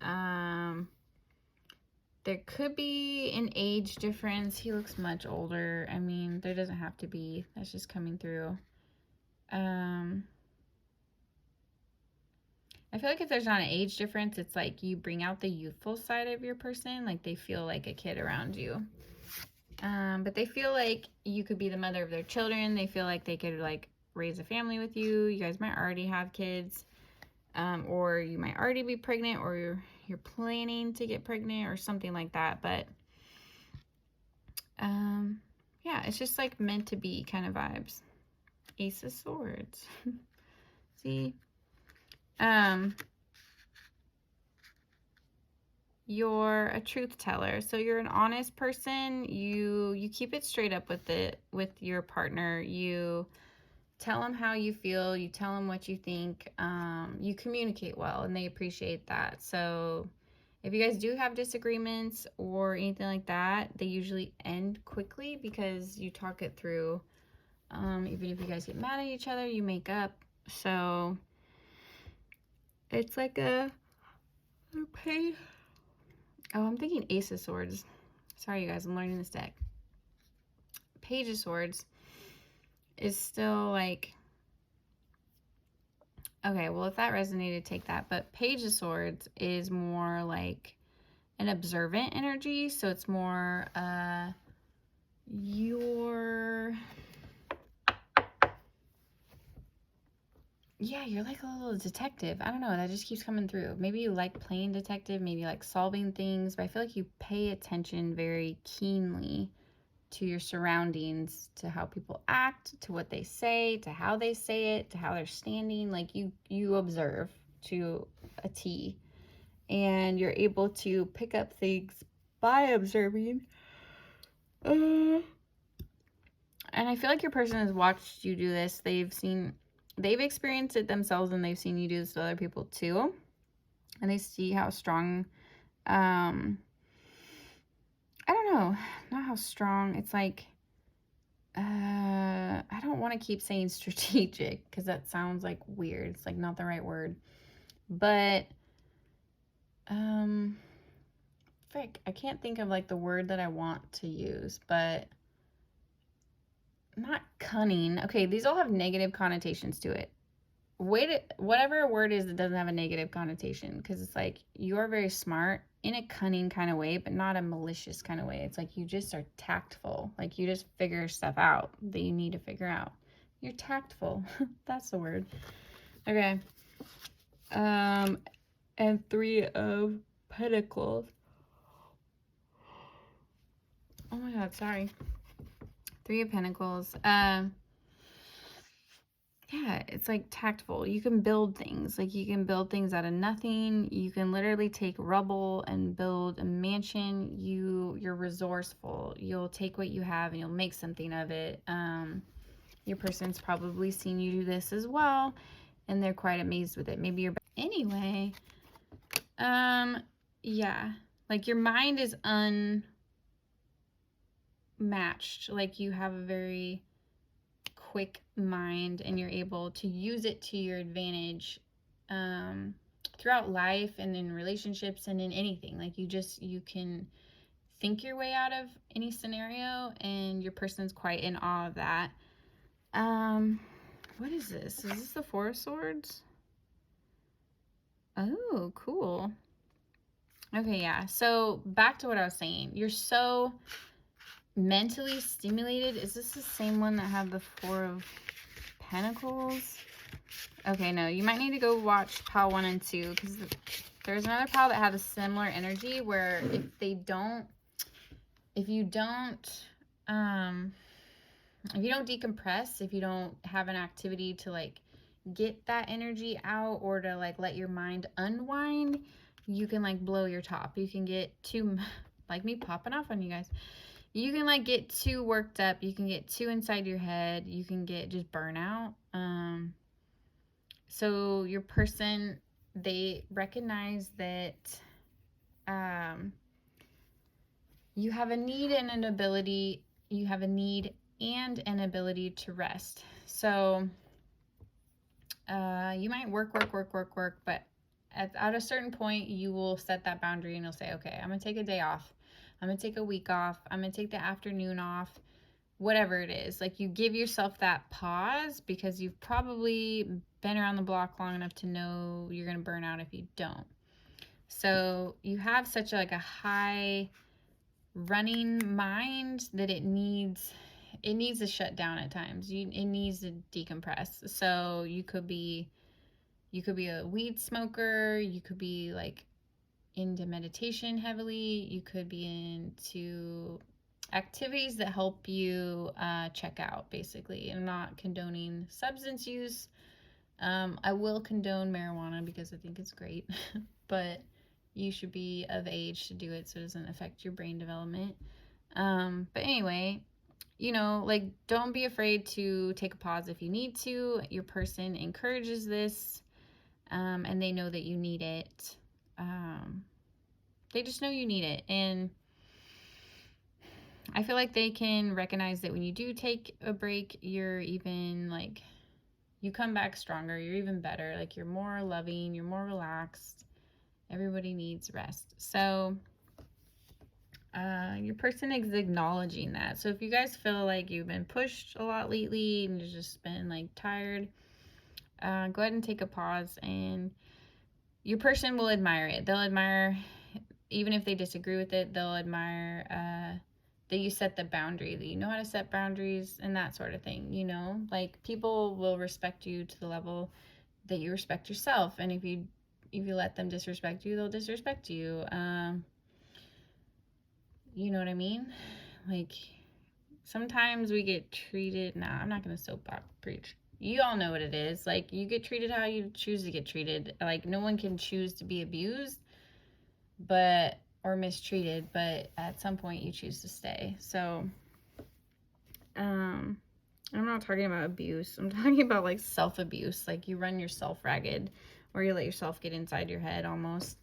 There could be an age difference. He looks much older. I mean, there doesn't have to be. That's just coming through. I feel like if there's not an age difference, it's like you bring out the youthful side of your person. Like they feel like a kid around you. But they feel like you could be the mother of their children. They feel like they could like raise a family with you. You guys might already have kids. Or you might already be pregnant, or you're planning to get pregnant or something like that. But yeah, it's just like meant to be kind of vibes. Ace of Swords. See? You're a truth teller. So you're an honest person. You keep it straight up with your partner. You tell them how you feel. You tell them what you think. You communicate well, and they appreciate that. So if you guys do have disagreements or anything like that, they usually end quickly because you talk it through. Even if you guys get mad at each other, you make up. So it's like a pay. Oh, I'm thinking Ace of Swords. Sorry, you guys, I'm learning this deck. Page of Swords is still like, okay, well, if that resonated, take that. But Page of Swords is more like an observant energy. So it's more you're like a little detective. I don't know, that just keeps coming through. Maybe you like playing detective, maybe you like solving things, but I feel like you pay attention very keenly to your surroundings, to how people act, to what they say, to how they say it, to how they're standing. Like you observe to a T, and you're able to pick up things by observing. And I feel like your person has watched you do this. They've experienced it themselves, and they've seen you do this to other people too. And they see how strong, I don't know, not how strong. It's like, I don't want to keep saying strategic because that sounds like weird. It's like not the right word. But, frick, I can't think of like the word that I want to use, but not cunning. Okay, these all have negative connotations to it. Whatever word is that doesn't have a negative connotation, because it's like you're very smart in a cunning kind of way, but not a malicious kind of way. It's like you just are tactful. Like you just figure stuff out that you need to figure out. You're tactful. That's the word. Okay. And 3 of Pentacles. Oh my God, sorry. 3 of Pentacles. Yeah, it's like tactful. You can build things. Like you can build things out of nothing. You can literally take rubble and build a mansion. You're resourceful. You'll take what you have and you'll make something of it. Your person's probably seen you do this as well, and they're quite amazed with it. Maybe you're anyway. Yeah, like your mind is unmatched. Like you have a very quick mind, and you're able to use it to your advantage throughout life and in relationships and in anything. Like you can think your way out of any scenario, and your person's quite in awe of that. What is this? Is this the 4 of Swords? Oh, cool. Okay, yeah. So back to what I was saying. You're so mentally stimulated. Is this the same one that had the 4 of Pentacles? Okay, no. You might need to go watch pile 1 and 2, because there's another pile that had a similar energy where if you don't decompress, if you don't have an activity to like get that energy out or to like let your mind unwind, you can like blow your top. You can get too, like me popping off on you guys. You can like get too worked up. You can get too inside your head. You can get just burnout. So your person, they recognize that you have a need and an ability. You have a need and an ability to rest. So you might work, but at a certain point, you will set that boundary and you'll say, okay, I'm going to take a day off. I'm going to take a week off. I'm going to take the afternoon off. Whatever it is, like, you give yourself that pause because you've probably been around the block long enough to know you're going to burn out if you don't. So you have such a high running mind that it needs to shut down at times. It needs to decompress. So you could be a weed smoker, you could be like into meditation heavily, you could be into activities that help you check out, basically. I'm not condoning substance use. I will condone marijuana because I think it's great, but you should be of age to do it so it doesn't affect your brain development. But anyway, you know, like, don't be afraid to take a pause if you need to. Your person encourages this, and they know that you need it. They just know you need it, and I feel like they can recognize that when you do take a break, you're even like, you come back stronger, you're even better, like, you're more loving, you're more relaxed. Everybody needs rest. So your person is acknowledging that. So if you guys feel like you've been pushed a lot lately and you've just been like tired, go ahead and take a pause, and your person will admire it. They'll admire, even if they disagree with it, they'll admire that you set the boundary, that you know how to set boundaries and that sort of thing, you know? Like, people will respect you to the level that you respect yourself. And if you let them disrespect you, they'll disrespect you. You know what I mean? Like, sometimes we get treated, I'm not going to soapbox preach. You all know what it is. Like, you get treated how you choose to get treated. Like, no one can choose to be abused, or mistreated, but at some point you choose to stay. So I'm not talking about abuse. I'm talking about like self-abuse. Like, you run yourself ragged, or you let yourself get inside your head almost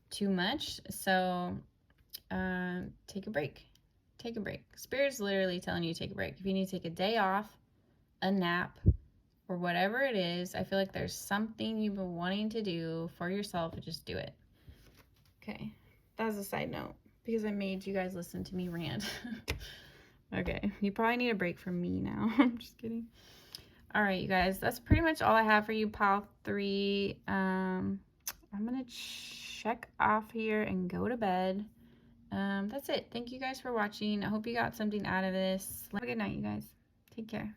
too much. So take a break. Take a break. Spirit's literally telling you to take a break. If you need to take a day off, a nap, or whatever it is, I feel like there's something you've been wanting to do for yourself, just do it. Okay. That was a side note because I made you guys listen to me rant. Okay, you probably need a break from me now. I'm just kidding. All right, you guys, that's pretty much all I have for you, pile 3. I'm gonna check off here and go to bed. That's it. Thank you guys for watching. I hope you got something out of this. Have a good night, you guys. Take care.